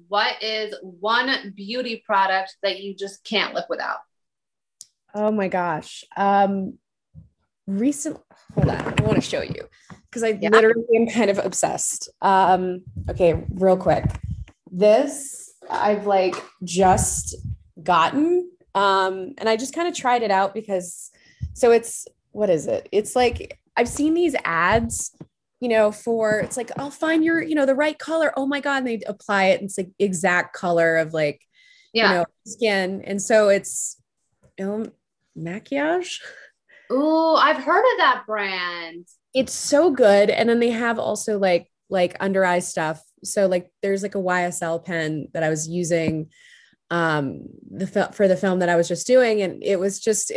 what is one beauty product that you just can't live without? Oh my gosh. Recent, hold on, I want to show you because I literally am kind of obsessed. Okay, real quick. This I've like just gotten. And I just kind of tried it out because what is it? It's like I've seen these ads, for it's like, I'll find your, the right color. Oh my God. And they apply it. And it's like exact color of like, skin. And so it's maquillage. Ooh, I've heard of that brand. It's so good. And then they have also like under eye stuff. So like there's like a YSL pen that I was using for the film that I was just doing, and it was just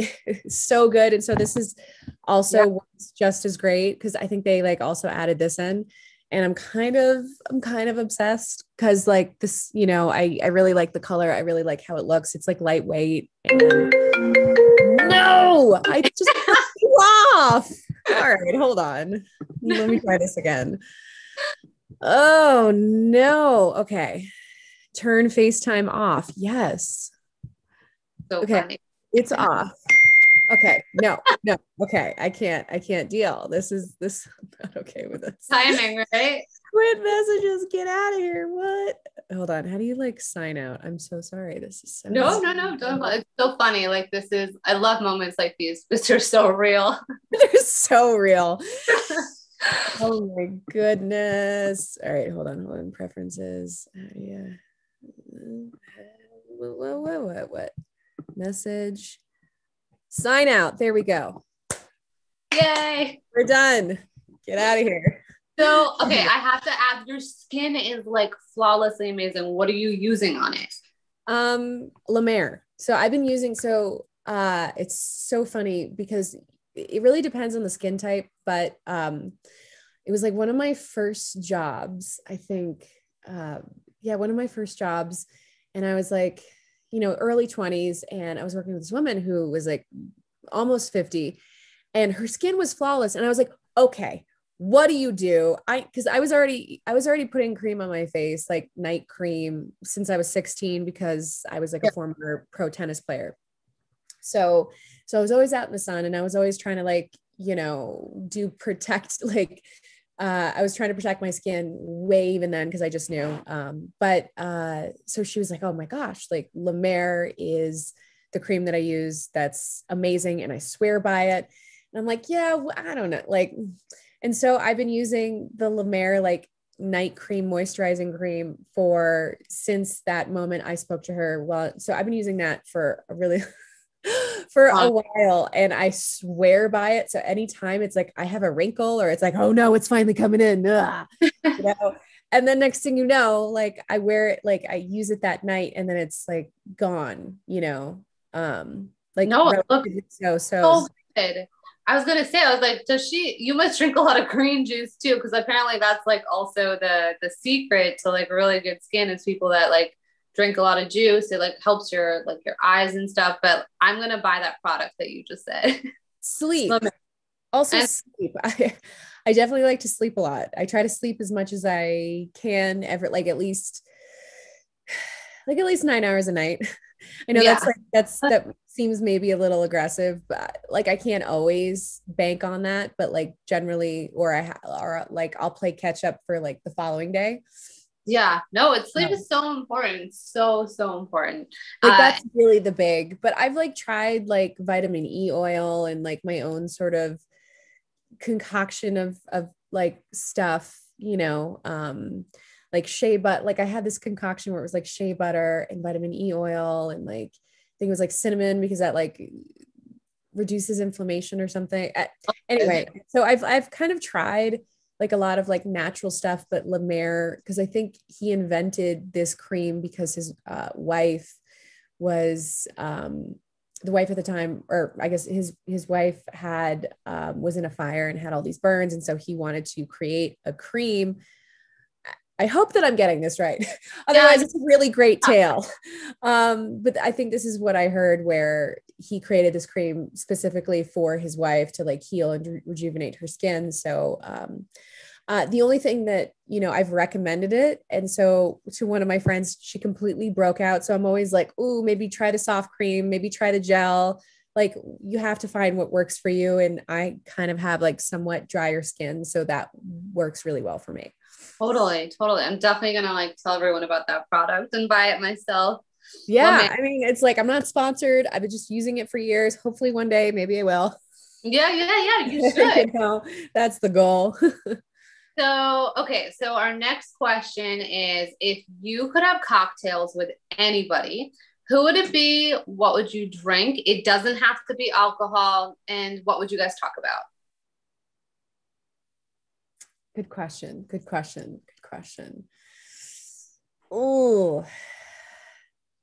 so good. And so this is also just as great because I think they like also added this in, and I'm kind of obsessed because like this, I really like the color. I really like how it looks. It's like lightweight. And no, I just cut you off. All right, hold on. Let me try this again. Oh no. Okay. Turn FaceTime off. Yes. So okay. Funny. It's off. Okay. No. Okay. I can't deal. I'm not okay with this. Timing, right? Quit messages. Get out of here. What? Hold on. How do you like sign out? I'm so sorry. This is so No. Don't. It's so funny. Like I love moments like these because they're so real. They're so real. Oh my goodness. All right. Hold on. Preferences. Yeah. What? Message. Sign out. There we go. Yay. We're done. Get out of here. So, okay, I have to ask, your skin is like flawlessly amazing. What are you using on it? La Mer. So I've been using, it's so funny because it really depends on the skin type, but it was like one of my first jobs, I think. One of my first jobs. And I was like, early 20s. And I was working with this woman who was like almost 50 and her skin was flawless. And I was like, okay, what do you do? Cause I was already putting cream on my face, like night cream since I was 16, because I was like a former pro tennis player. So I was always out in the sun and I was always trying to like, I was trying to protect my skin way even then because I just knew. So she was like, oh my gosh, like La Mer is the cream that I use. That's amazing. And I swear by it. And I'm like, yeah, I don't know. Like, and so I've been using the La Mer like night cream, moisturizing cream since that moment I spoke to her. Well, so I've been using that for a while, and I swear by it. So anytime it's like I have a wrinkle or it's like, oh no, it's finally coming in, and then next thing you know, like I wear it, like I use it that night and then it's like gone, like no, it looks so good. I was gonna say, I was like, you must drink a lot of green juice too, because apparently that's like also the secret to like really good skin is people that like drink a lot of juice. It like helps your eyes and stuff. But I'm gonna buy that product that you just said. Sleep. Sleep. I definitely like to sleep a lot. I try to sleep as much as I can like at least 9 hours a night. I know that seems maybe a little aggressive, but like I can't always bank on that, but like generally, or I'll play catch up for like the following day. Yeah, no, sleep is so important. So important. Like that's really the big, but I've like tried like vitamin E oil and like my own sort of concoction of like stuff, like shea butter. Like I had this concoction where it was like shea butter and vitamin E oil and like I think it was like cinnamon because that like reduces inflammation or something. Anyway, so I've kind of tried like a lot of like natural stuff, but La Mer, because I think he invented this cream because his wife was the wife at the time, or I guess his wife had was in a fire and had all these burns, and so he wanted to create a cream. I hope that I'm getting this right. Otherwise, it's a really great tale. But I think this is what I heard, where he created this cream specifically for his wife to like heal and rejuvenate her skin. So The only thing that, I've recommended it. And so to one of my friends, she completely broke out. So I'm always like, ooh, maybe try the soft cream, maybe try the gel. Like you have to find what works for you. And I kind of have like somewhat drier skin. So that works really well for me. Totally. I'm definitely gonna like tell everyone about that product and buy it myself. Yeah. I mean, it's like, I'm not sponsored. I've been just using it for years. Hopefully one day, maybe I will. Yeah. You should. That's the goal. So, okay. So our next question is, if you could have cocktails with anybody, who would it be? What would you drink? It doesn't have to be alcohol. And what would you guys talk about? Good question. Oh,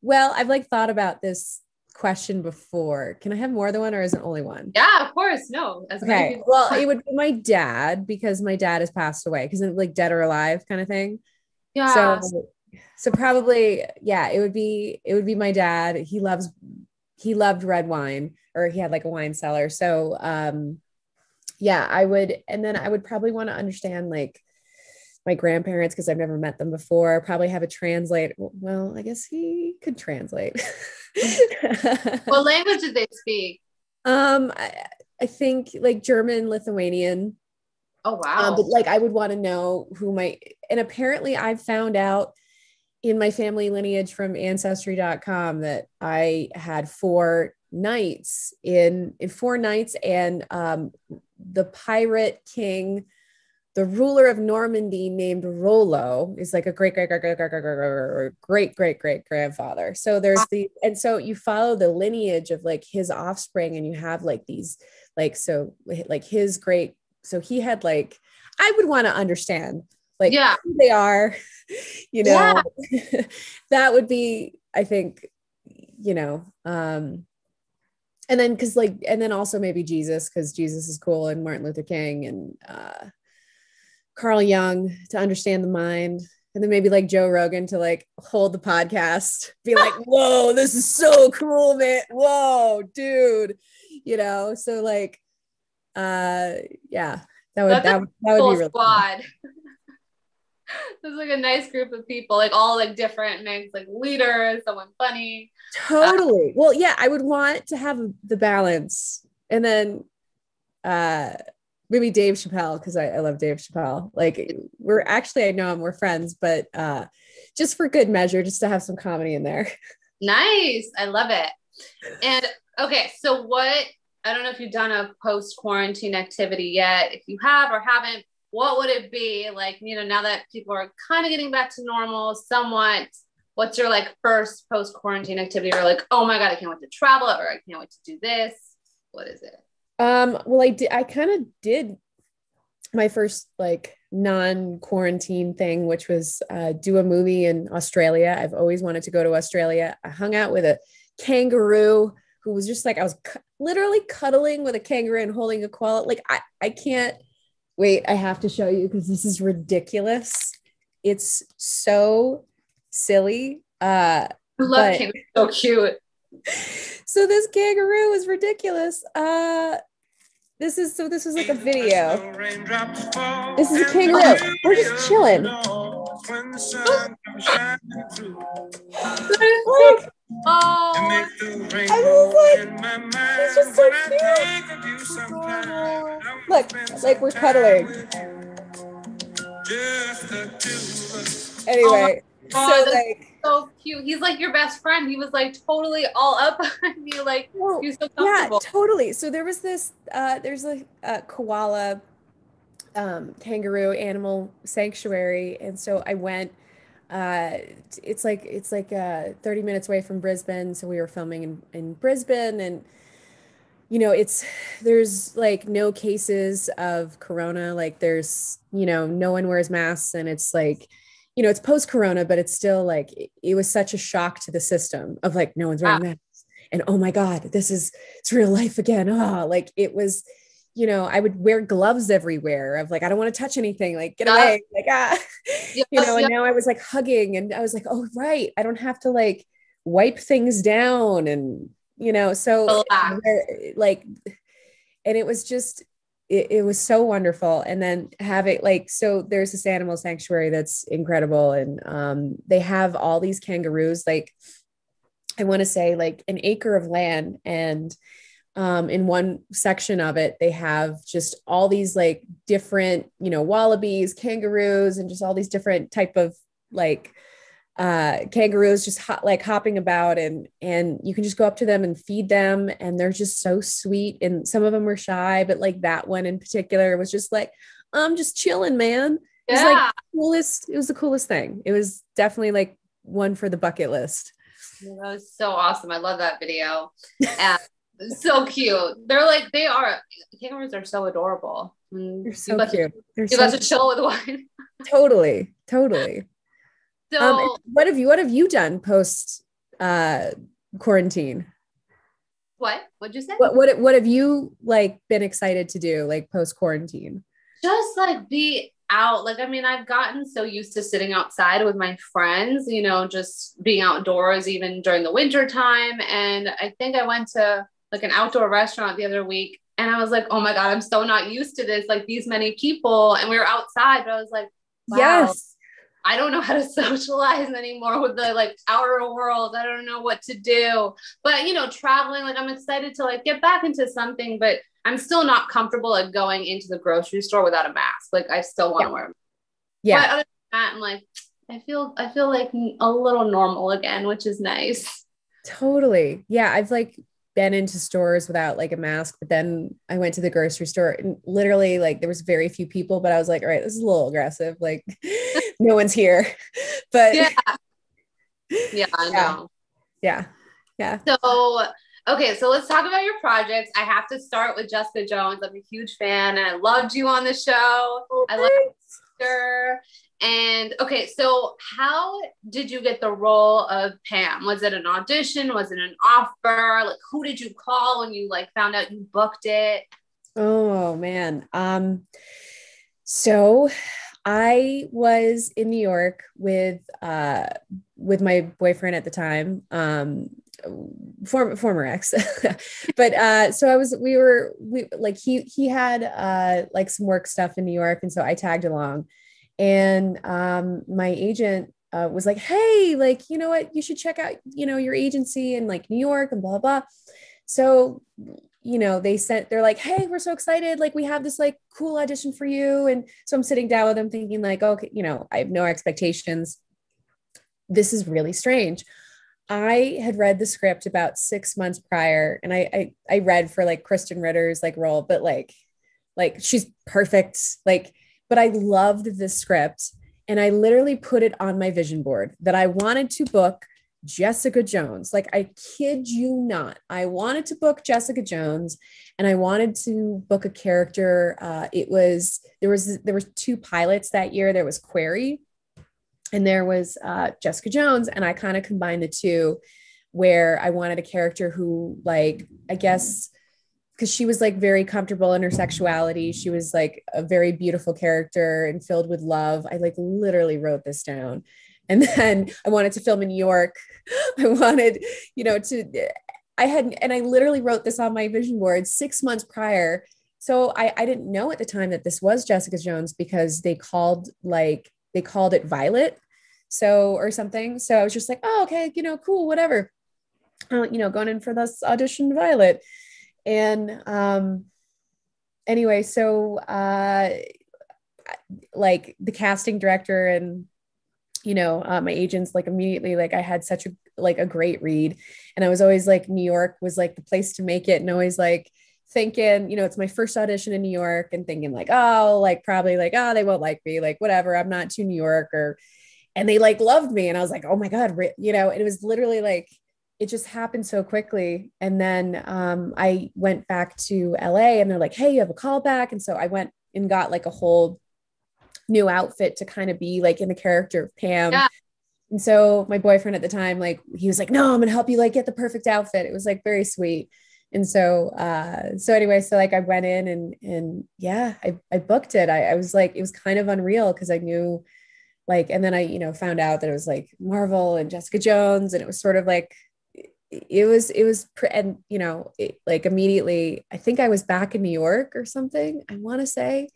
well, I've like thought about this question before. Can I have more than one, or is it only one? Yeah, of course. No. Okay. Well, it would be my dad, because my dad has passed away, because it's like dead or alive kind of thing. Yeah. So probably, yeah, it would be my dad. He loved red wine, or he had like a wine cellar. So, yeah, and then I would probably want to understand like my grandparents, because I've never met them before. Probably have a translate. Well, I guess he could translate. What language did they speak? I think like German, Lithuanian. Oh, wow. But like I would want to know and apparently I've found out in my family lineage from ancestry.com that I had four knights in 4 nights, and the pirate king, the ruler of Normandy, named Rollo, is like a great grandfather. So and so you follow the lineage of like his offspring, and you have like these, like, so like his great, so he had like, I would want to understand like who they are, that would be, I think, and then also maybe Jesus, because Jesus is cool, and Martin Luther King, and Carl Jung, to understand the mind. And then maybe like Joe Rogan to like hold the podcast, be like, whoa, this is so cool, man. Whoa, dude. So like, yeah, that would be really squad. There's like a nice group of people, like all like different mix, like leaders, someone funny. Totally. Well, yeah, I would want to have the balance. And then maybe Dave Chappelle, because I love Dave Chappelle. Like I know him, we're friends, but just for good measure, just to have some comedy in there. Nice. I love it. And okay, so I don't know if you've done a post-quarantine activity yet. If you have or haven't, what would it be like, now that people are kind of getting back to normal somewhat? What's your like first post-quarantine activity? Or like, oh my God, I can't wait to travel, or I can't wait to do this. What is it? Well, I kind of did my first like non-quarantine thing, which was do a movie in Australia. I've always wanted to go to Australia. I hung out with a kangaroo who was just like, I was literally cuddling with a kangaroo and holding a koala. Like I can't wait. I have to show you, because this is ridiculous. It's so silly. I love kangaroo. So cute. So this kangaroo is ridiculous. This was like a video. This is a kangaroo. We're just chilling. I was like, he's just so cute. Look, like we're cuddling. Anyway, so cute. He's like your best friend. He was like totally all up on you, like he's so comfortable. Yeah, totally. So there was this there's a koala kangaroo animal sanctuary, and so I went. It's like 30 minutes away from Brisbane, so we were filming in Brisbane, and there's like no cases of corona, like there's no one wears masks, and it's like it's post-corona, but it's still like it was such a shock to the system of like no one's wearing masks, and oh my God, it's real life again. Like it was, I would wear gloves everywhere of like, I don't want to touch anything, like get away, like and now I was like hugging, and I was like, oh right, I don't have to like wipe things down, and so like, and it was just it was so wonderful. And then have it like, so there's this animal sanctuary that's incredible. And they have all these kangaroos, like I want to say like an acre of land. And in one section of it, they have just all these like different, wallabies, kangaroos, and just all these different type of like kangaroos just like hopping about, and you can just go up to them and feed them, and they're just so sweet. And some of them were shy, but like that one in particular was just like, I'm just chilling, man. It was like coolest. It was the coolest thing. It was definitely like one for the bucket list. That was so awesome. I love that video. So cute. Kangaroos are so adorable. They're so cute. You got to chill with one. Totally. So what have you done post quarantine? What'd you say? What have you like been excited to do like post quarantine? Just like be out. Like, I mean, I've gotten so used to sitting outside with my friends, just being outdoors even during the winter time. And I think I went to like an outdoor restaurant the other week, and I was like, oh my God, I'm so not used to this. Like these many people, and we were outside, but I was like, wow. Yes. I don't know how to socialize anymore with the like outer world. I don't know what to do, but traveling, like I'm excited to like get back into something, but I'm still not comfortable like going into the grocery store without a mask. Like I still want to wear a mask. Yeah. But other than that, I'm like, I feel like a little normal again, which is nice. Totally. Yeah. I've like been into stores without like a mask, but then I went to the grocery store and literally like there was very few people, but I was like, all right, this is a little aggressive. Like no one's here, but yeah, I know. Yeah. So, okay. So let's talk about your projects. I have to start with Jessica Jones. I'm a huge fan and I loved you on the show. I love her. And okay, so how did you get the role of Pam? Was it an audition? Was it an offer? Like, who did you call when you like found out you booked it? Oh man. So I was in New York with my boyfriend at the time, former ex, but so he had like some work stuff in New York, and so I tagged along. And my agent was like, hey, like, you know what, you should check out, your agency in like New York and blah, blah. So, they're like, hey, we're so excited. Like we have this like cool audition for you. And so I'm sitting down with them thinking like, okay, I have no expectations. This is really strange. I had read the script about 6 months prior, and I read for like Kristen Ritter's like role, but like she's perfect. Like, but I loved the script, and I literally put it on my vision board that I wanted to book Jessica Jones. Like, I kid you not. I wanted to book Jessica Jones, and I wanted to book a character. There were two pilots that year. There was Query, and there was Jessica Jones. And I kind of combined the two, where I wanted a character who, like, I guess, because she was like very comfortable in her sexuality. She was like a very beautiful character and filled with love. I like literally wrote this down. And then I wanted to film in New York. I wanted, I literally wrote this on my vision board 6 months prior. So I didn't know at the time that this was Jessica Jones, because they called it Violet. So, or something. So I was just like, oh, okay, cool, whatever. Going in for this audition, Violet. And anyway, so like the casting director and my agents, like immediately, like I had such a great read, and I was always like, New York was like the place to make it, and always like thinking, it's my first audition in New York, and thinking like, oh, like probably like, oh, they won't like me, like whatever, I'm not too New York, and they like loved me, and I was like, oh my God, and it was literally like, it just happened so quickly. And then I went back to LA, and they're like, hey, you have a call back. And so I went and got like a whole new outfit to kind of be like in the character of Pam. Yeah. And so my boyfriend at the time, like, he was like, no, I'm going to help you like get the perfect outfit. It was like very sweet. And so, anyway, so like I went in and yeah, I booked it. I was like, it was kind of unreal, because I knew like, and then I, found out that it was like Marvel and Jessica Jones, and it was sort of like, and like immediately, I think I was back in New York or something, I want to say.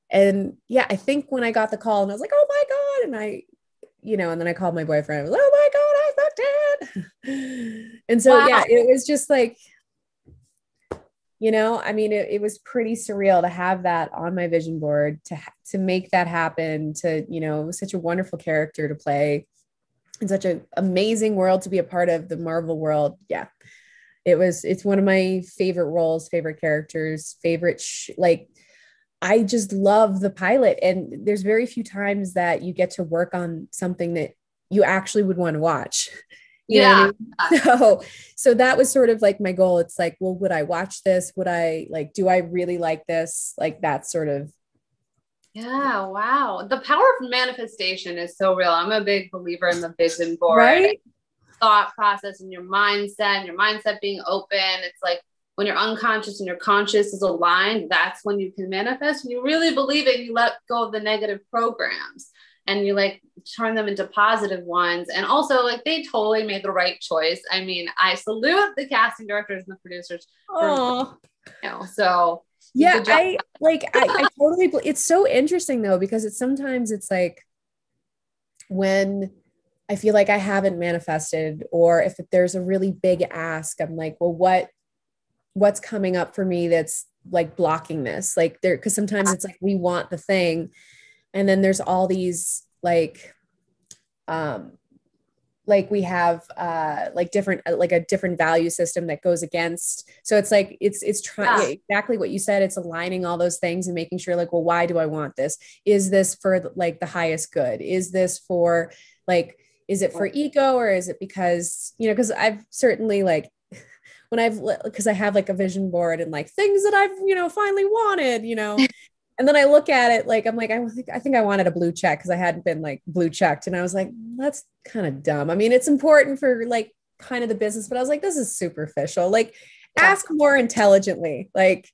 And yeah, I think when I got the call and I was like, oh my God. And and then I called my boyfriend. I was, oh my God, I booked it. And so, Wow. yeah, it was just like, I mean, it was pretty surreal to have that on my vision board, to make that happen, to, it was such a wonderful character to play in such an amazing world to be a part of, the Marvel world. Yeah. It's one of my favorite roles, favorite characters, like, I just love the pilot. And there's very few times that you get to work on something that you actually would want to watch. You know what I mean? So that was sort of like my goal. It's like, well, would I watch this? Would I do I really like this? Like that sort of. Yeah. Wow. The power of manifestation is so real. I'm a big believer in the vision board. Right? Thought process and your mindset being open. It's like when your unconscious and your conscious is aligned, that's when you can manifest. When you really believe it, you let go of the negative programs and you like turn them into positive ones. And also like they totally made the right choice. I mean, I salute the casting directors and the producers. So yeah, I totally, it's so interesting though, because sometimes it's like when I feel like I haven't manifested, or if there's a really big ask, I'm like, well, what's coming up for me that's like blocking this? Like because sometimes it's like we want the thing, and then there's all these like we have different, like a different value system that goes against. So it's like it's trying exactly what you said. It's aligning all those things and making sure like, well, why do I want this? Is this for like the highest good? Is this for like, is it for ego, or is it because, because I've certainly like because I have like a vision board and like things that I've, finally wanted, and then I look at it, like, I'm like, I think I wanted a blue check because I hadn't been like blue checked. And I was like, that's kind of dumb. I mean, it's important for like kind of the business, but I was like, this is superficial. Like ask more intelligently. Like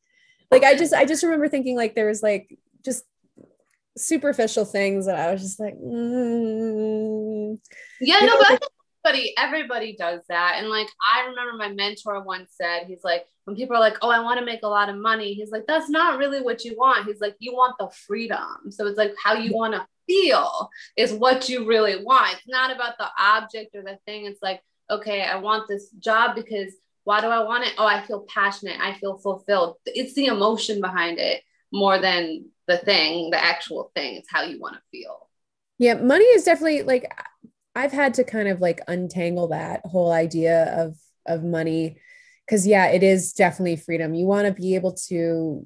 I just remember thinking like there was like just superficial things that I was just like, yeah, no, but I think everybody does that. And like, I remember my mentor once said, he's like, when people are like, oh, I want to make a lot of money, he's like, that's not really what you want. He's like, you want the freedom. So it's like how you want to feel is what you really want. It's not about the object or the thing. It's like, okay, I want this job because why do I want it? Oh, I feel passionate. I feel fulfilled. It's the emotion behind it more than the thing, the actual thing. It's how you want to feel. Yeah, money is definitely like, I've had to kind of like untangle that whole idea of money, because yeah, it is definitely freedom. You want to be able to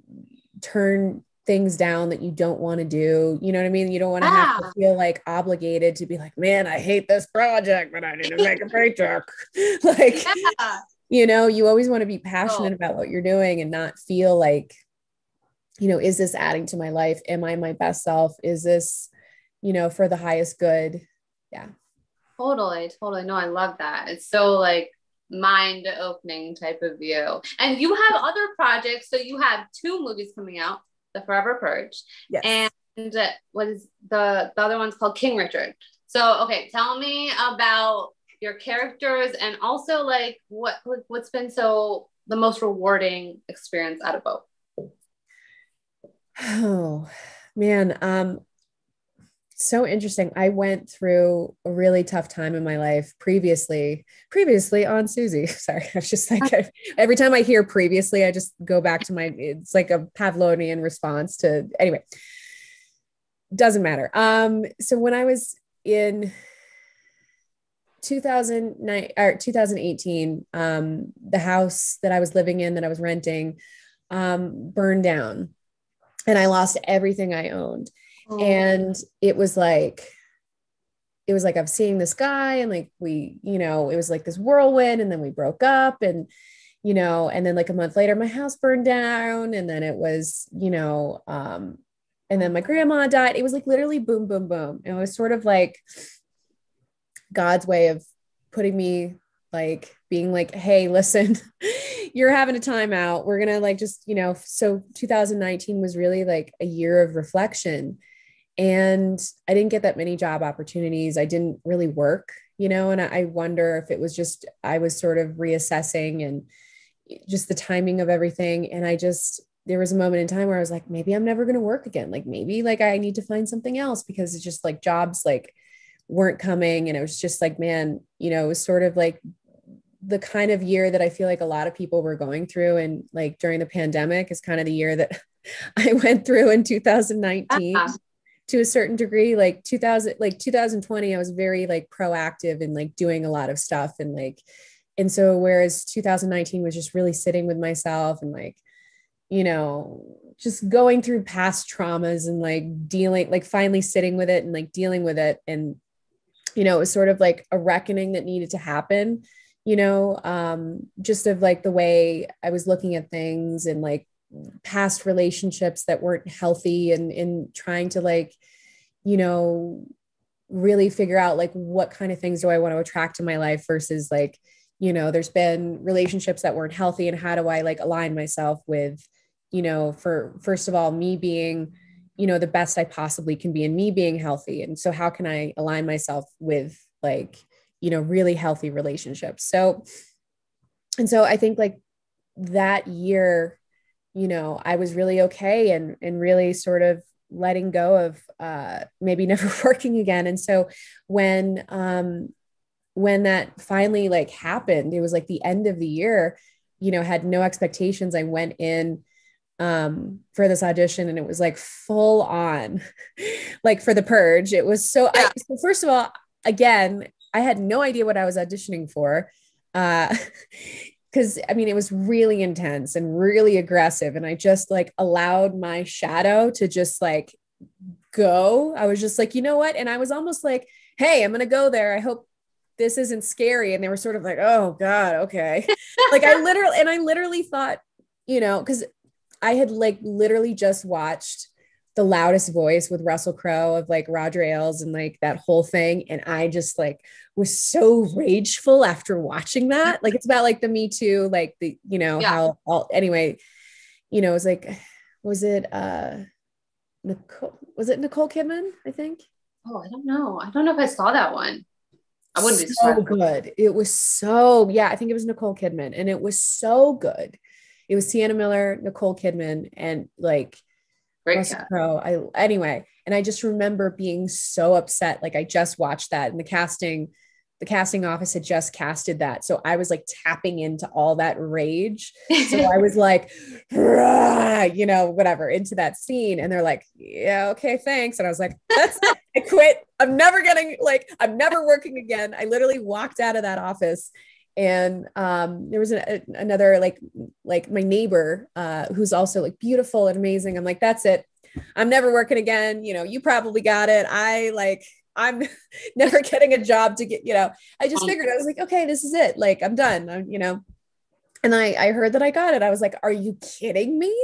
turn things down that you don't want to do. You know what I mean? You don't want to have to feel like obligated to be like, man, I hate this project, but I need to make a paycheck. Like, you always want to be passionate about what you're doing and not feel like, is this adding to my life? Am I my best self? Is this, for the highest good? Yeah. Totally. No, I love that. It's so like mind opening type of view. And you have other projects. So you have 2 movies coming out, The Forever Purge. Yes. And what is the other one's called King Richard. So, okay, tell me about your characters and also like what's been the most rewarding experience out of both. Oh man. So interesting. I went through a really tough time in my life previously on Susie. Sorry. I was just like, every time I hear previously, I just go back to it's like a Pavlovian response to, anyway, doesn't matter. So when I was in 2009 or 2018, the house that I was living in, that I was renting, burned down, and I lost everything I owned. And it was like I'm seeing this guy, and like it was like this whirlwind, and then we broke up, and and then like a month later my house burned down, and then it was and then my grandma died. It was like literally boom, boom, boom. And it was sort of like God's way of putting me, like being like, hey, listen, you're having a timeout. We're gonna like just so 2019 was really like a year of reflection. And I didn't get that many job opportunities. I didn't really work, and I wonder if it was just, I was sort of reassessing and just the timing of everything. And there was a moment in time where I was like, maybe I'm never going to work again. Like maybe like I need to find something else, because it's just like jobs like weren't coming. And it was just like, man, it was sort of like the kind of year that I feel like a lot of people were going through. And like during the pandemic is kind of the year that I went through in 2019 to a certain degree. Like 2020, I was very like proactive and like doing a lot of stuff. And so whereas 2019 was just really sitting with myself and like, just going through past traumas and like dealing, like finally sitting with it and like dealing with it. And, it was sort of like a reckoning that needed to happen, just of like the way I was looking at things and like past relationships that weren't healthy, and trying to like, really figure out like what kind of things do I want to attract in my life versus like, there's been relationships that weren't healthy, and how do I like align myself with, for first of all, me being, the best I possibly can be and me being healthy. And so how can I align myself with like, really healthy relationships? So I think like that year, I was really okay and really sort of letting go of maybe never working again. And so when that finally like happened, it was like the end of the year, had no expectations. I went in for this audition, and it was like full on like for the Purge. It was so, so first of all, again, I had no idea what I was auditioning for. Because I mean, it was really intense and really aggressive. And I just like allowed my shadow to just like go. I was just like, you know what? And I was almost like, hey, I'm going to go there. I hope this isn't scary. And they were sort of like, oh God, okay. Like I literally thought, because I had like literally just watched The Loudest Voice with Russell Crowe of like Roger Ailes and like that whole thing. And I just like was so rageful after watching that. Like it's about like the Me Too, like the, how all, anyway, it was like, was it Nicole Kidman, I think? Oh, I don't know. I don't know if I saw that one. I wouldn't be so good. It was so, I think it was Nicole Kidman, and it was so good. It was Sienna Miller, Nicole Kidman, and like Russell Crowe. Anyway, and I just remember being so upset. Like I just watched that, and the casting office had just casted that. So I was like tapping into all that rage. So I was like, whatever, into that scene. And they're like, yeah, okay, thanks. And I was like, that's it. I quit. I'm never working again. I literally walked out of that office. And there was another like my neighbor who's also like beautiful and amazing. I'm like, that's it. I'm never working again. You probably got it. I'm never getting a job to get, I just figured, I was like, okay, this is it. Like, I'm done, and I heard that I got it. I was like, are you kidding me?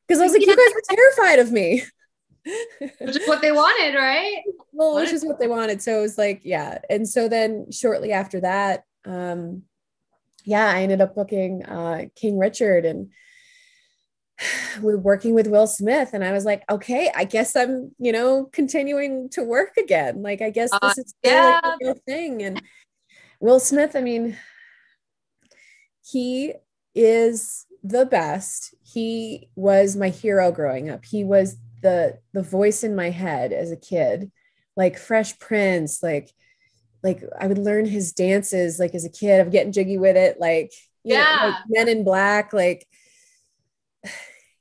Because I was like, you guys were terrified of me. Which is what they wanted, right? Well, which is what they wanted. So it was like, yeah. And so then shortly after that, I ended up booking King Richard, and we're working with Will Smith. And I was like, okay, I guess I'm, continuing to work again. Like, I guess this is still like a real thing. And Will Smith, I mean, he is the best. He was my hero growing up. He was the voice in my head as a kid, like Fresh Prince, like I would learn his dances, like as a kid, of getting jiggy with it. Like, like Men in Black, like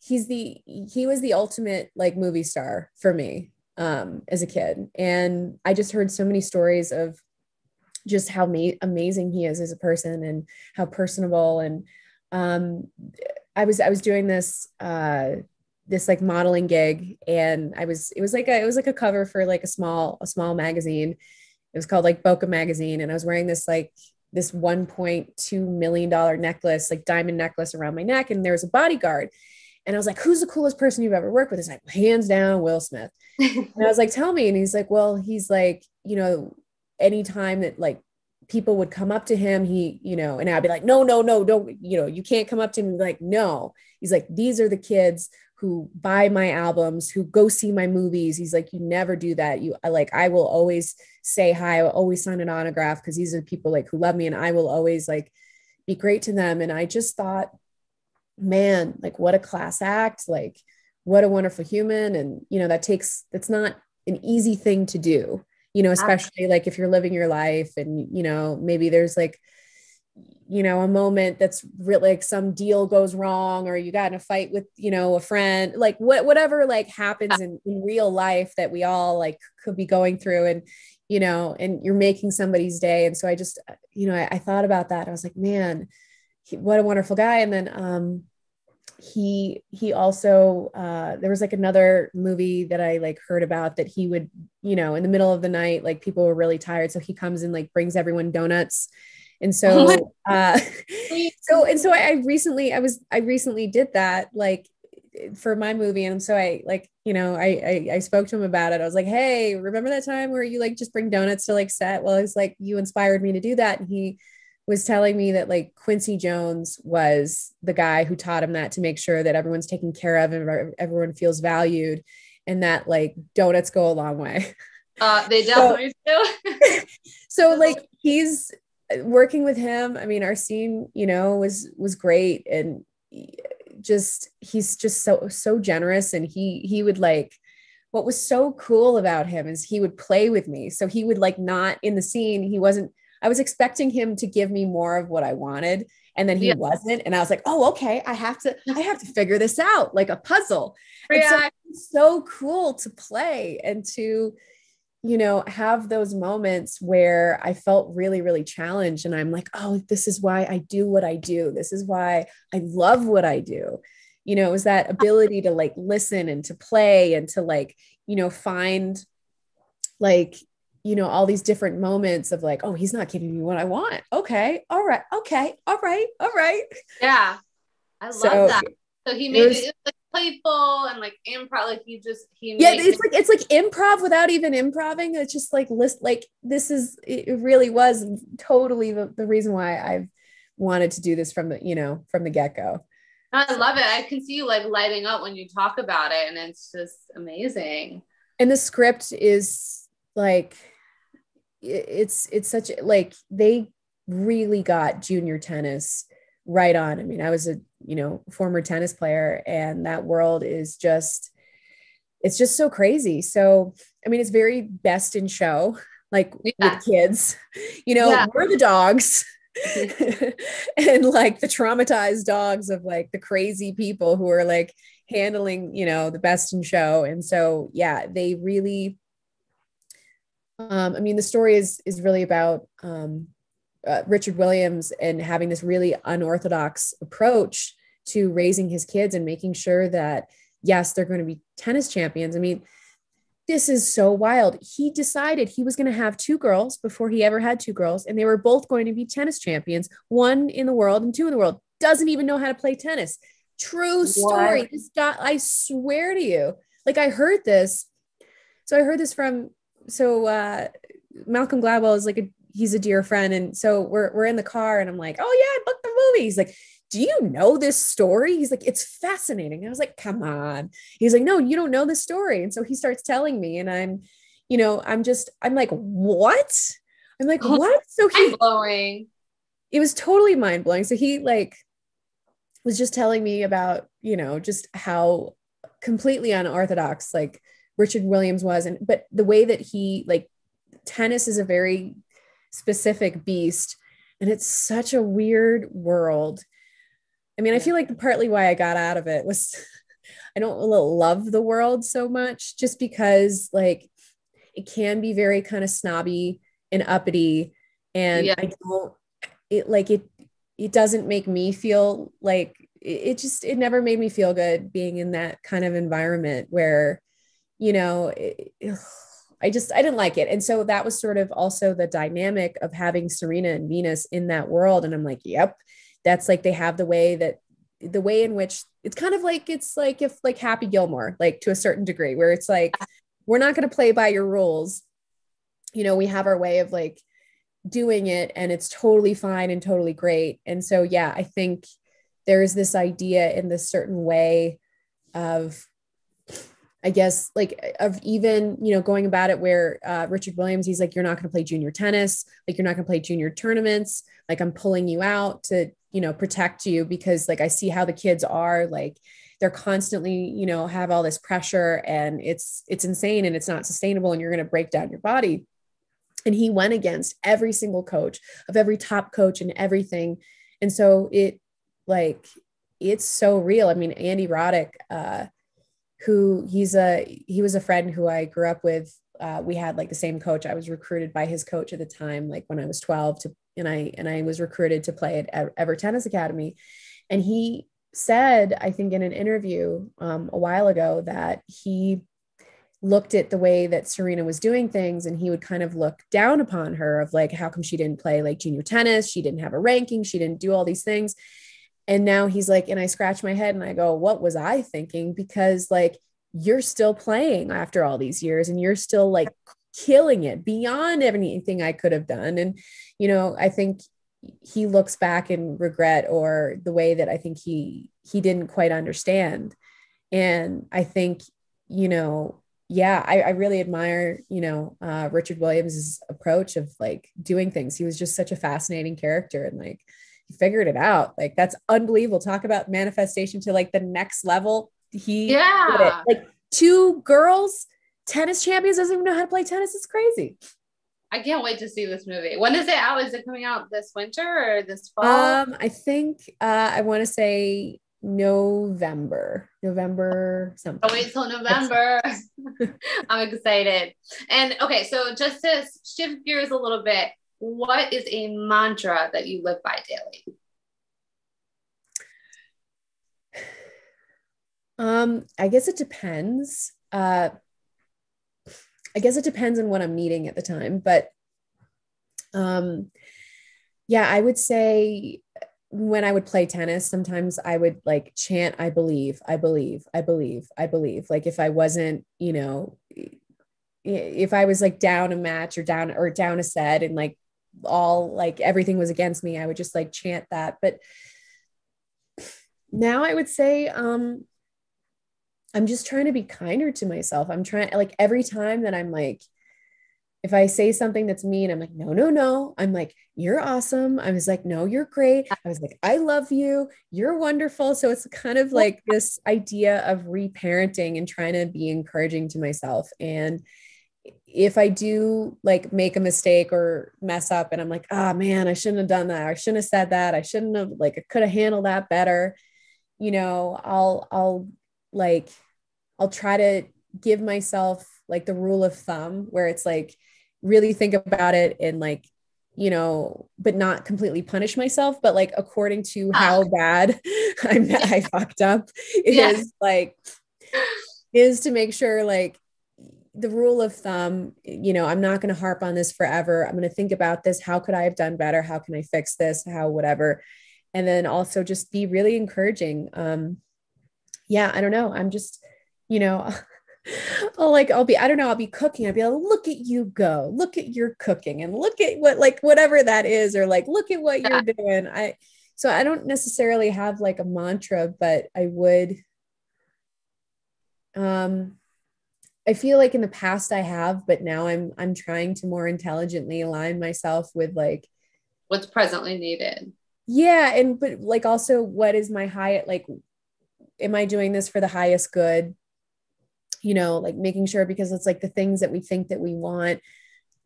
he was the ultimate like movie star for me as a kid. And I just heard so many stories of just how amazing he is as a person, and how personable. And I was doing this like modeling gig, and it was like a cover for like a small magazine. It was called like Boca Magazine. And I was wearing this $1.2 million necklace, like diamond necklace around my neck. And there was a bodyguard. And I was like, who's the coolest person you've ever worked with? He's like, hands down, Will Smith. And I was like, tell me. And he's like, well, he's like, anytime that like people would come up to him, he, and I'd be like, no, don't, you can't come up to him and be like, no. He's like, these are the kids who buy my albums, who go see my movies. He's like, you never do that. I will always say hi. I will always sign an autograph because these are people like who love me, and I will always like be great to them. And I just thought, man, like what a class act, like what a wonderful human. And, that's not an easy thing to do, especially like if you're living your life and, maybe there's like, a moment that's really like some deal goes wrong, or you got in a fight with, a friend, like whatever like happens in real life that we all like could be going through, and, and you're making somebody's day. And so I just, I thought about that. I was like, man, what a wonderful guy. And then, he also, there was like another movie that I like heard about that he would, in the middle of the night, like people were really tired. So he comes and like brings everyone donuts. And so, I recently did that like for my movie. And so I like, I spoke to him about it. I was like, hey, remember that time where you like just bring donuts to like set? Well, it's like, you inspired me to do that. And he was telling me that like Quincy Jones was the guy who taught him that, to make sure that everyone's taken care of and everyone feels valued, and that like donuts go a long way. They definitely do. So like he's working with him. I mean, our scene, was great. And he's just so generous. And he would like, what was so cool about him is he would play with me. So he would like not in the scene. I was expecting him to give me more of what I wanted. And then he wasn't. And I was like, oh, okay. I have to figure this out like a puzzle. And so it's so cool to play and to, have those moments where I felt really, really challenged. And I'm like, oh, this is why I do what I do. This is why I love what I do. It was that ability to like listen and to play and to like, find like, all these different moments of like, oh, he's not giving me what I want. Okay. All right. Okay. All right. All right. Yeah. I love that. So he made it like playful and like improv, like it's like improv without even improving. It's just like it really was totally the reason why I've wanted to do this from the get-go. I love it. I can see you like lighting up when you talk about it, and it's just amazing. And the script is like, it's such like, they really got junior tennis right on. I mean, I was a former tennis player, and that world is just, it's just so crazy. So I mean, it's very best in show, like with kids, we're the dogs and like the traumatized dogs of like the crazy people who are like handling the best in show. And so they really, I mean, the story is really about Richard Williams and having this really unorthodox approach to raising his kids and making sure that, yes, they're going to be tennis champions. I mean, this is so wild. He decided he was going to have two girls before he ever had two girls, and they were both going to be tennis champions, one in the world and two in the world. Doesn't even know how to play tennis. True story. What? This guy, I swear to you, like I heard this. So I heard this from, Malcolm Gladwell is like he's a dear friend. And so we're in the car and I'm like, oh yeah, I booked the movie. He's like, do you know this story? He's like, it's fascinating. And I was like, come on. He's like, no, you don't know the story. And so he starts telling me, and I'm like, what? I'm like, what? So mind blowing. It was totally mind blowing. So he like was just telling me about, just how completely unorthodox like Richard Williams was. But the way that he like, tennis is a very specific beast, and it's such a weird world. I mean, I feel like partly why I got out of it was I don't love the world so much, just because like it can be very kind of snobby and uppity, and it doesn't make me feel like it never made me feel good being in that kind of environment where, I didn't like it. And so that was sort of also the dynamic of having Serena and Venus in that world. And I'm like, yep, that's like, they have the way in which it's kind of like, it's like if like Happy Gilmore, like to a certain degree, where it's like, we're not going to play by your rules. We have our way of like doing it, and it's totally fine and totally great. And so, I think there is this idea in this certain way of, I guess, like of even, going about it where Richard Williams, he's like, you're not going to play junior tennis. Like, you're not going to play junior tournaments. Like, I'm pulling you out to, protect you because like, I see how the kids are, like, they're constantly, have all this pressure and it's insane and it's not sustainable and you're going to break down your body. And he went against every single coach of every top coach and everything. And so it's so real. I mean, Andy Roddick, he was a friend who I grew up with. We had like the same coach. I was recruited by his coach at the time, like when I was 12 and I was recruited to play at Ever Tennis Academy. And he said, I think in an interview a while ago, that he looked at the way that Serena was doing things and he would kind of look down upon her of like, how come she didn't play like junior tennis? She didn't have a ranking. She didn't do all these things. And now he's like, and I scratch my head and I go, what was I thinking? Because like, you're still playing after all these years and you're still like killing it beyond anything I could have done. And, I think he looks back in regret, or the way that I think he didn't quite understand. And I think, yeah, I really admire, Richard Williams's approach of like doing things. He was just such a fascinating character and like, he figured it out. Like, that's unbelievable. Talk about manifestation to like the next level. He did it. Like, 2 girls, tennis champions, doesn't even know how to play tennis. It's crazy. I can't wait to see this movie. When is it out? Is it coming out this winter or this fall? I think I want to say November something. I'll wait till November. I'm excited. And okay, so just to shift gears a little bit, what is a mantra that you live by daily? I guess it depends. I guess it depends on what I'm needing at the time, but yeah, I would say when I would play tennis, sometimes I would like chant, I believe, I believe, I believe, I believe. Like, if I wasn't, if I was like down a match or down a set and like all like everything was against me, I would just like chant that. But now I would say I'm just trying to be kinder to myself. I'm trying, like, every time that I'm like, if I say something that's mean, I'm like, no, no, no. I'm like, you're awesome. I was like, no, you're great. I was like, I love you. You're wonderful. So it's kind of like this idea of reparenting and trying to be encouraging to myself. And if I do like make a mistake or mess up and I'm like, oh man, I shouldn't have done that. I shouldn't have said that. I shouldn't have, like, I could have handled that better. I'll try to give myself like the rule of thumb where it's like, really think about it and like, but not completely punish myself, but like according to how bad I fucked up is to make sure, like, the rule of thumb, I'm not going to harp on this forever. I'm going to think about this. How could I have done better? How can I fix this? How, whatever. And then also just be really encouraging. Yeah, I don't know. I'm just, I'll be cooking. I'll be like, look at you go, look at your cooking and look at what, like, whatever that is, or like, look at what you're doing. So I don't necessarily have like a mantra, but I would, I feel like in the past I have, but now I'm trying to more intelligently align myself with like what's presently needed. Yeah. But like, also, what is my like, am I doing this for the highest good? Like making sure, because it's like the things that we think that we want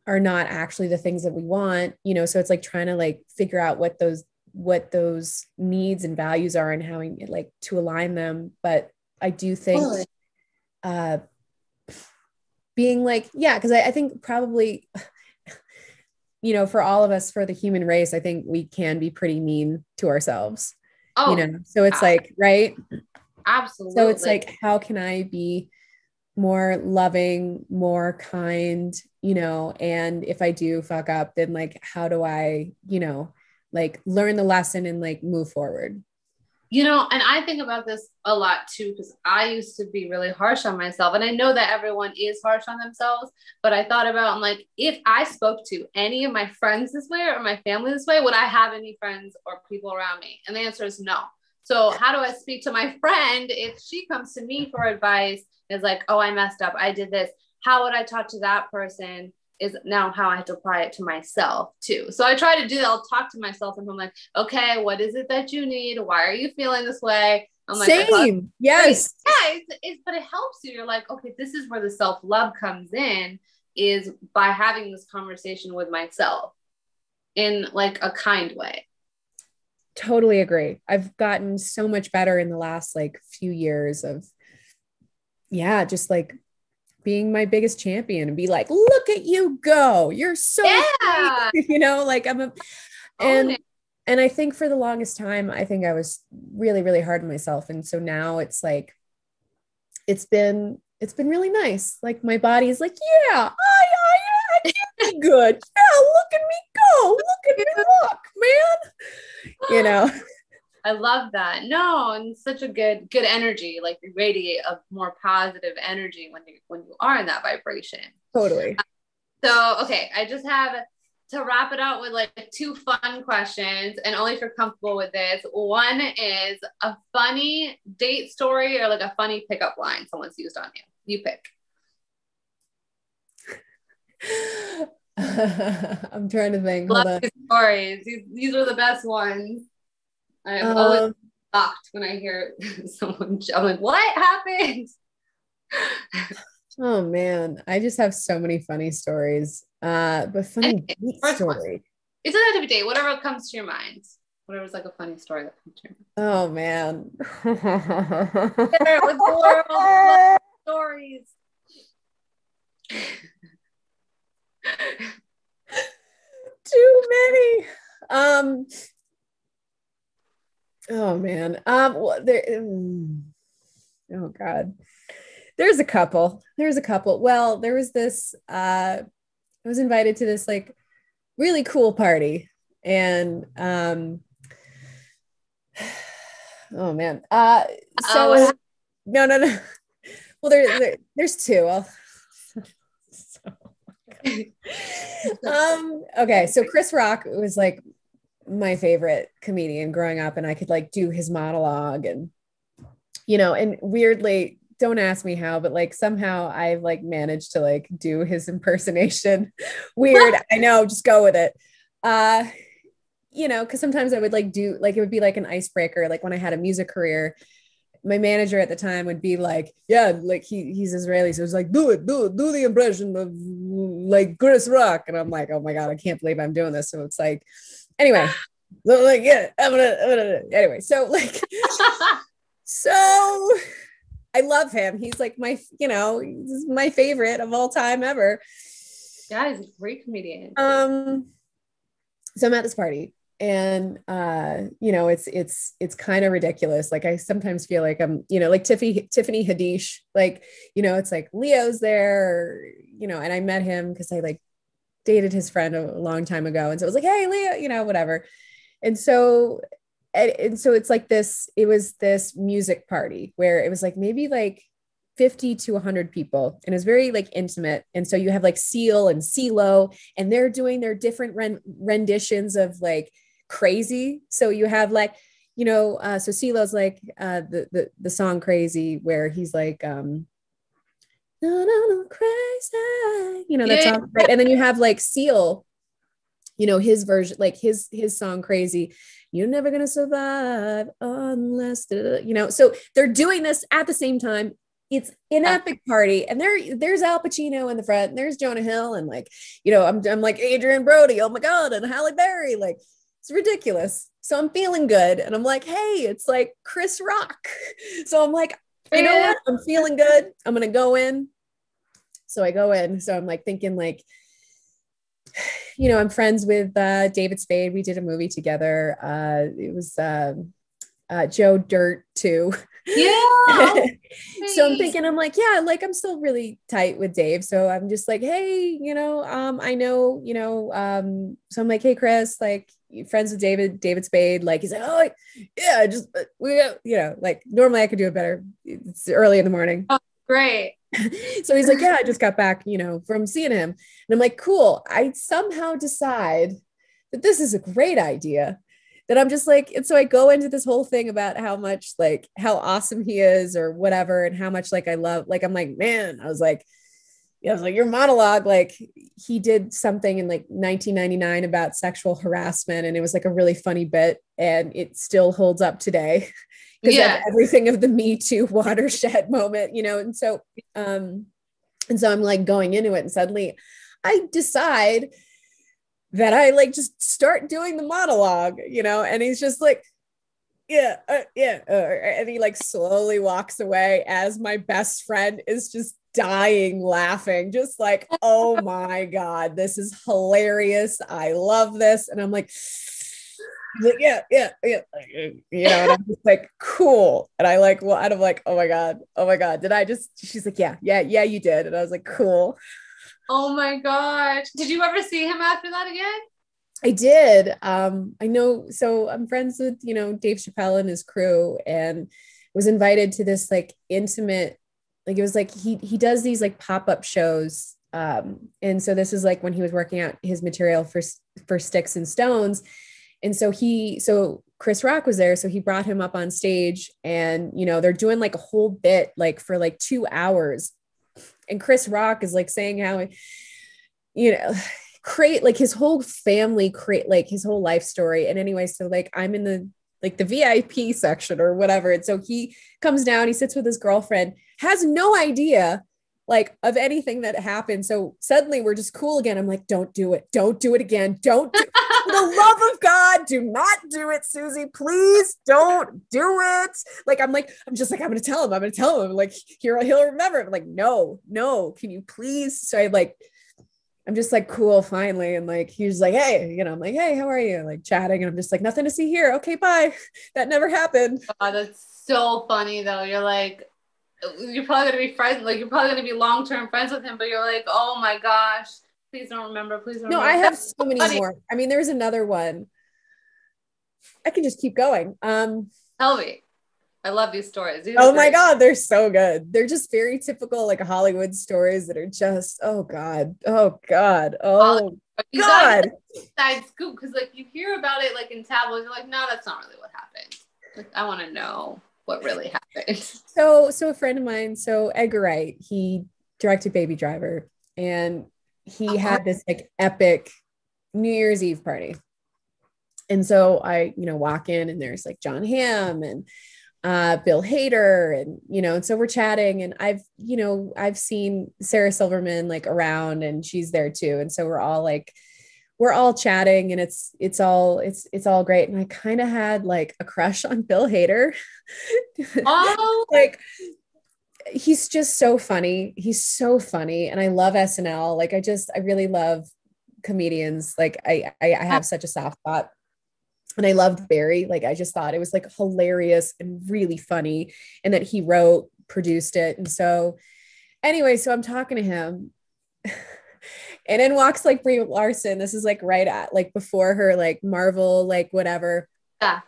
are not actually the things that we want, so it's like trying to like figure out what those needs and values are and how we like to align them. But I do think, being like, yeah, because I think probably, for all of us, for the human race, I think we can be pretty mean to ourselves, so it's like, right. Absolutely. So it's like, how can I be more loving, more kind, and if I do fuck up, then like, how do I, like learn the lesson and like move forward? And I think about this a lot too, because I used to be really harsh on myself. And I know that everyone is harsh on themselves, but I thought about, I'm like, if I spoke to any of my friends this way or my family this way, would I have any friends or people around me? And the answer is no. So how do I speak to my friend if she comes to me for advice, is like, oh, I messed up, I did this. How would I talk to that person is now how I have to apply it to myself too. So I try to do that. I'll talk to myself and I'm like, okay, what is it that you need? Why are you feeling this way? I'm like, same. Yes. Yeah, but it helps you. You're like, okay, this is where the self-love comes in, is by having this conversation with myself in like a kind way. Totally agree. I've gotten so much better in the last like few years of, yeah, just like being my biggest champion and be like, look at you go. You're so, great. You know, like and I think for the longest time, I think I was really, really hard on myself. And so now it's like, it's been really nice. Like my body is like, yeah, I can be good. Yeah, look at me go. Look at me walk, man. You know, I love that. No, and such a good energy. Like you radiate a more positive energy when you are in that vibration. Totally. So, okay, I just have to wrap it out with like 2 fun questions, and only if you're comfortable with this. One is a funny date story or like a funny pickup line someone's used on you. You pick. I'm trying to think. Love these stories. These are the best ones. I'm always shocked when I hear someone. I'm like, what happened? Oh man, I just have so many funny stories. But funny date story. It doesn't have to be date. Whatever comes to your mind. Whatever's like a funny story that comes to your mind. Oh man. Share with the world. Stories. Too many. Oh man. Well, oh God. There's a couple. Well, there was this, I was invited to this like really cool party, and oh man. So no. Well, there's 2. Okay, so Chris Rock was like my favorite comedian growing up, and I could like do his monologue, and you know, and weirdly, don't ask me how, but like somehow I've like managed to like do his impersonation. Weird. I know, just go with it. You know, because sometimes I would like do like, it would be like an icebreaker. Like when I had a music career, my manager at the time would be like, yeah, like he's Israeli. So it was like, do the impression of like Chris Rock. And I'm like, oh my God, I can't believe I'm doing this. So it's like, anyway, like, yeah, I'm gonna anyway. So like, so I love him. He's like my, you know, he's my favorite of all time ever. Yeah, he's a great comedian. So I'm at this party, and you know, it's kind of ridiculous. Like I sometimes feel like I'm, you know, like Tiffany Haddish, like, you know, it's like Leo's there, you know, and I met him because I like dated his friend a long time ago. And so it was like, hey, Leo, you know, whatever. And so it's like this, it was this music party where it was like maybe like 50 to 100 people, and it was very like intimate. And so you have like Seal and CeeLo, and they're doing their different renditions of like Crazy. So you have like, you know, so CeeLo's like the song Crazy, where he's like no, crazy, you know, that song, right? And then you have like Seal, you know, his version, like his song Crazy, you're never gonna survive unless you know. So they're doing this at the same time. It's an epic party, and there's Al Pacino in the front, and there's Jonah Hill, and like, you know, I'm like Adrian Brody, oh my God, and Halle Berry, like it's ridiculous. So I'm feeling good, and I'm like, hey, it's like Chris Rock. So I'm like, you know what? I'm feeling good. I'm gonna go in. So I go in. So I'm like thinking like, you know, I'm friends with David Spade. We did a movie together. It was Joe Dirt too. Yeah. So I'm thinking, I'm like, yeah, like I'm still really tight with Dave. So I'm just like, hey, you know, I know, you know, so I'm like, hey, Chris, like, you friends with David Spade. Like, he's like, oh, yeah, just we, you know, like normally I could do it better. It's early in the morning. Oh, great. So he's like, yeah, I just got back, you know, from seeing him. And I'm like, cool. I somehow decide that this is a great idea, that I'm just like, and so I go into this whole thing about how much like how awesome he is or whatever, and how much like I love, like, I'm like, man, I was like, yeah, I was like, your monologue, like he did something in like 1999 about sexual harassment, and it was like a really funny bit, and it still holds up today because of everything of the Me Too watershed moment, you know. And so I'm like going into it, and suddenly I decide that I like just start doing the monologue, you know, and he's just like, and he like slowly walks away as my best friend is just dying laughing, just like, oh my God, this is hilarious. I love this. And I'm like, yeah, you know, and I'm just like, cool. And I like, well, out of like, oh my God, did I just, she's like, yeah, you did. And I was like, cool. Oh my gosh. Did you ever see him after that again? I did. I know. So I'm friends with, you know, Dave Chappelle and his crew, and was invited to this like intimate, like it was like, he does these like pop-up shows. And so this is like when he was working out his material for Sticks and Stones. And so Chris Rock was there. So he brought him up on stage, and, you know, they're doing like a whole bit, like for like 2 hours. And Chris Rock is like saying how, you know, create like his whole family, create like his whole life story. And anyway, so like I'm in the VIP section or whatever. And so he comes down, he sits with his girlfriend, has no idea like of anything that happened. So suddenly we're just cool again. I'm like, don't do it again. For the love of God, do not do it, Susie. Please don't do it. Like, I'm just like, I'm going to tell him. I'm like, he'll remember. I'm like, no, can you please? So I'm just like, cool, finally. And like, he's like, hey, you know, I'm like, hey, how are you? Like chatting. And I'm just like, nothing to see here. Okay, bye. That never happened. Oh, that's so funny though. You're like, you're probably going to be friends. Like, you're probably going to be long-term friends with him, but you're like, oh my gosh, please don't remember. No, I have so many more. I mean, there's another one. I can just keep going. Tell me. I love these stories. Oh my God, they're so good. They're just very typical, like Hollywood stories that are just, oh God. Inside scoop, because like you hear about it like in tabloids, you're like, no, that's not really what happened. Like, I want to know what really happened. So a friend of mine, so Edgar Wright, he directed Baby Driver, and he had this like epic New Year's Eve party. And so I, you know, walk in, and there's like John Hamm and Bill Hader, and, you know, and so we're chatting, and I've seen Sarah Silverman like around, and she's there too. And so we're all chatting, and it's all great. And I kind of had like a crush on Bill Hader. Oh, like he's just so funny. He's so funny. And I love SNL. Like, I really love comedians. Like I have such a soft spot. And I loved Barry. Like, I just thought it was like hilarious and really funny, and that he wrote, produced it. And so anyway, so I'm talking to him, and in walks like Brie Larson. This is like right at like before her like Marvel, like whatever. Yeah.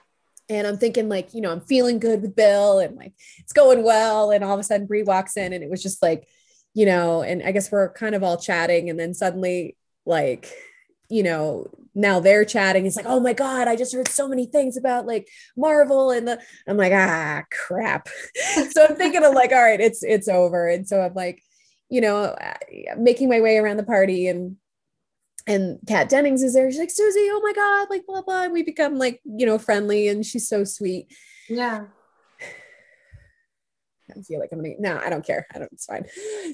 And I'm thinking like, you know, I'm feeling good with Bill, and like it's going well. And all of a sudden Brie walks in, and it was just like, you know, and I guess we're kind of all chatting. And then suddenly, like, you know, now they're chatting. It's like, oh my God, I just heard so many things about like Marvel. And I'm like, crap. So I'm thinking of like, all right, it's over. And so I'm like, you know, making my way around the party, and Kat Dennings is there. She's like, Susie, oh my God, like blah, blah. And we become like, you know, friendly, and she's so sweet. Yeah. I feel like I don't care. It's fine.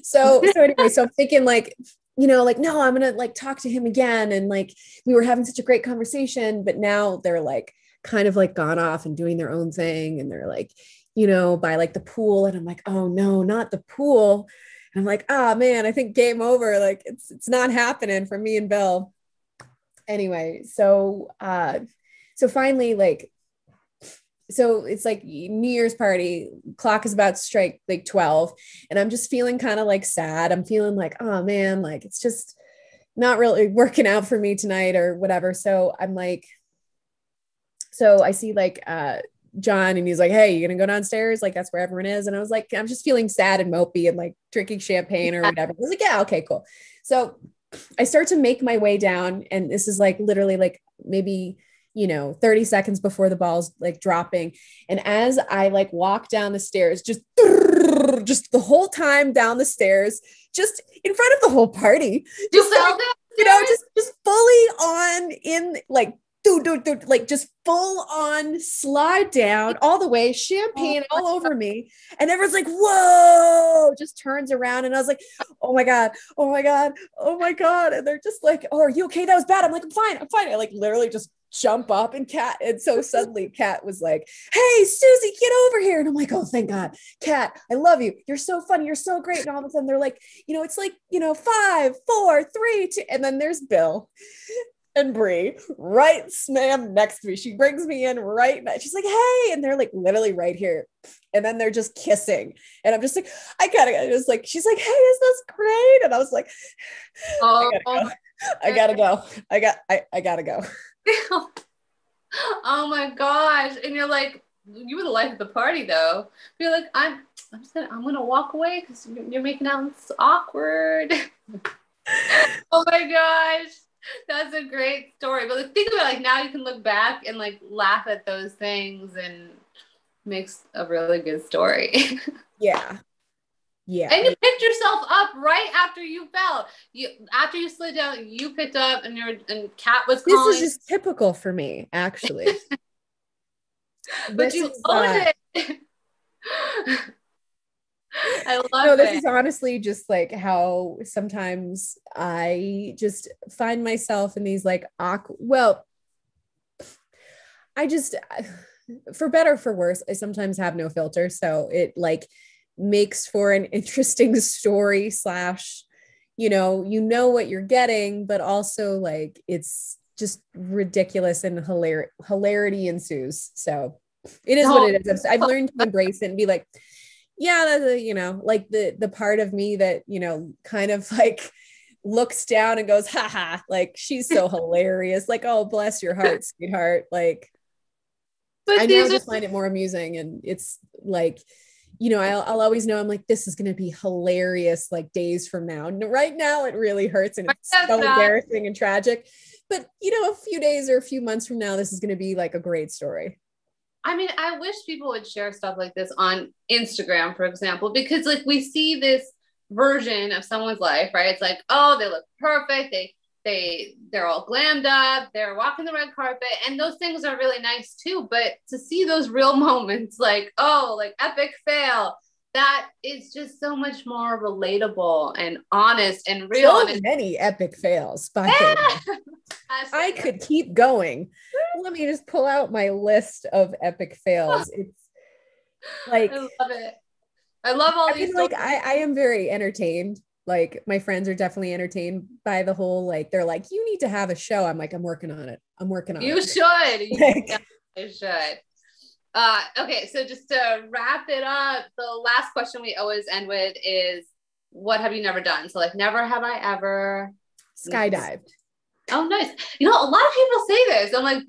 So anyway, so I'm thinking like, you know, like, no, I'm going to like talk to him again. And like, we were having such a great conversation, but now they're like kind of like gone off and doing their own thing. And they're like, you know, by like the pool. And I'm like, oh no, not the pool. And I'm like, man, I think game over. Like it's not happening for me and Bill. Anyway. So finally, like, so it's like New Year's party, clock is about to strike like 12, and I'm just feeling kind of like sad. I'm feeling like, oh man, like it's just not really working out for me tonight or whatever. So I'm like, so I see like John, and he's like, hey, you gonna go downstairs? Like that's where everyone is. And I was like, I'm just feeling sad and mopey and like drinking champagne or whatever. I was like, yeah, okay, cool. So I start to make my way down, and this is like literally like maybe 30 seconds before the ball's like dropping. And as I like walk down the stairs, just the whole time down the stairs, just in front of the whole party, You just fell like, downstairs? just fully on in like, like just full on slide down all the way, champagne all over me. And everyone's like, whoa, just turns around. And I was like, oh my God, oh my God, oh my God. And they're just like, oh, are you okay? That was bad. I'm like, I'm fine. I like literally just jump up and so suddenly Kat was like, hey, Susie, get over here. And I'm like, oh, thank God. Kat, I love you. You're so funny. You're so great. And all of a sudden they're like, it's like, 5, 4, 3, 2. And then there's Bill and Bree right slam next to me. She brings me in right now. She's like, hey, and they're like literally right here. And then they're just kissing. And I'm just like, she's like, hey, is this great? And I was like, Oh, I gotta go. I gotta go. Oh my gosh. And you're like, you were the life of the party though. You're like, I'm gonna walk away because you're making out awkward. Oh my gosh. That's a great story. But like, think about it, like now you can look back and like laugh at those things and makes a really good story. Yeah. Yeah. And you picked yourself up right after you fell. After you slid down, you picked up and Kat was calling. This is just typical for me, actually. But you owned it. I love it. This is honestly just like how sometimes I just find myself in these like I just, for better or for worse, I sometimes have no filter. So it like makes for an interesting story / you know what you're getting, but also like it's just ridiculous and hilarity ensues. So it is what it is. I've learned to embrace it and be like, yeah, that's like the part of me that, kind of like looks down and goes, haha, like she's so hilarious. Like, oh, bless your heart, sweetheart. Like, but I now just find it more amusing. And it's like, I'll always know I'm like, this is going to be hilarious, like days from now. And right now it really hurts and it's so embarrassing and tragic. But, a few days or a few months from now, this is going to be like a great story. I mean, I wish people would share stuff like this on Instagram, for example, because like we see this version of someone's life, right? It's like, oh, they look perfect. They're all glammed up. They're walking the red carpet. And those things are really nice too. But to see those real moments, like, oh, like epic fail, that is just so much more relatable and honest and real. So many epic fails, by the way. I could keep going. Let me just pull out my list of epic fails. It's like, I love it. I love all these. Like, I am very entertained. Like, my friends are definitely entertained by the whole, like, they're like, you need to have a show. I'm like, I'm working on it. You should. You should. Okay, so just to wrap it up, the last question we always end with is, what have you never done? So like, never have I ever skydived. Oh, nice. A lot of people say this. I'm like,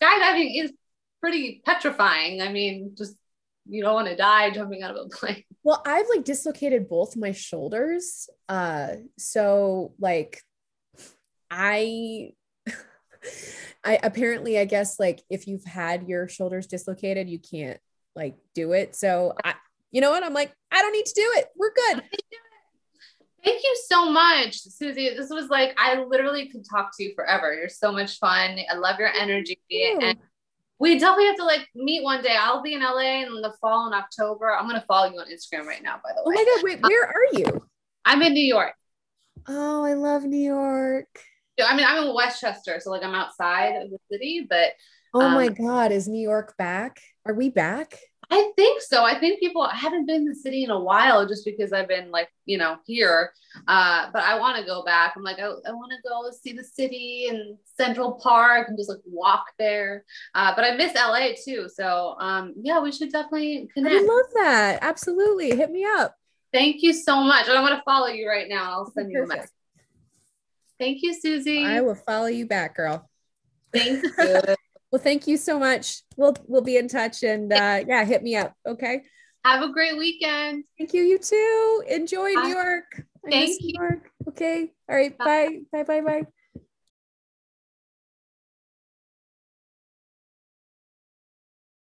skydiving is pretty petrifying. I mean, just, you don't want to die jumping out of a plane. Well, I've like dislocated both my shoulders. So like I apparently, I guess, like if you've had your shoulders dislocated, you can't like do it. So you know what? I'm like, I don't need to do it. We're good. Thank you so much, Susie. This was like, I literally could talk to you forever. You're so much fun. I love your energy. And we definitely have to like meet one day. I'll be in LA in the fall in October. I'm going to follow you on Instagram right now, by the way. Oh my God, wait, where are you? I'm in New York. Oh, I love New York. I mean, I'm in Westchester, so like I'm outside of the city, but. Oh my God, is New York back? Are we back? I think so. I think I haven't been in the city in a while just because I've been like, here. But I want to go back. I'm like, I want to go see the city and Central Park and just like walk there. But I miss LA too. So yeah, we should definitely connect. I love that. Absolutely. Hit me up. Thank you so much. And I'm going to follow you right now. I'll send you a message. Thank you, Susie. I will follow you back, girl. Thank you. Well, thank you so much. We'll be in touch and yeah, hit me up. Okay. Have a great weekend. Thank you. You too. Enjoy New York. Thank you. New York. Okay. All right. Bye. Bye. Bye. Bye.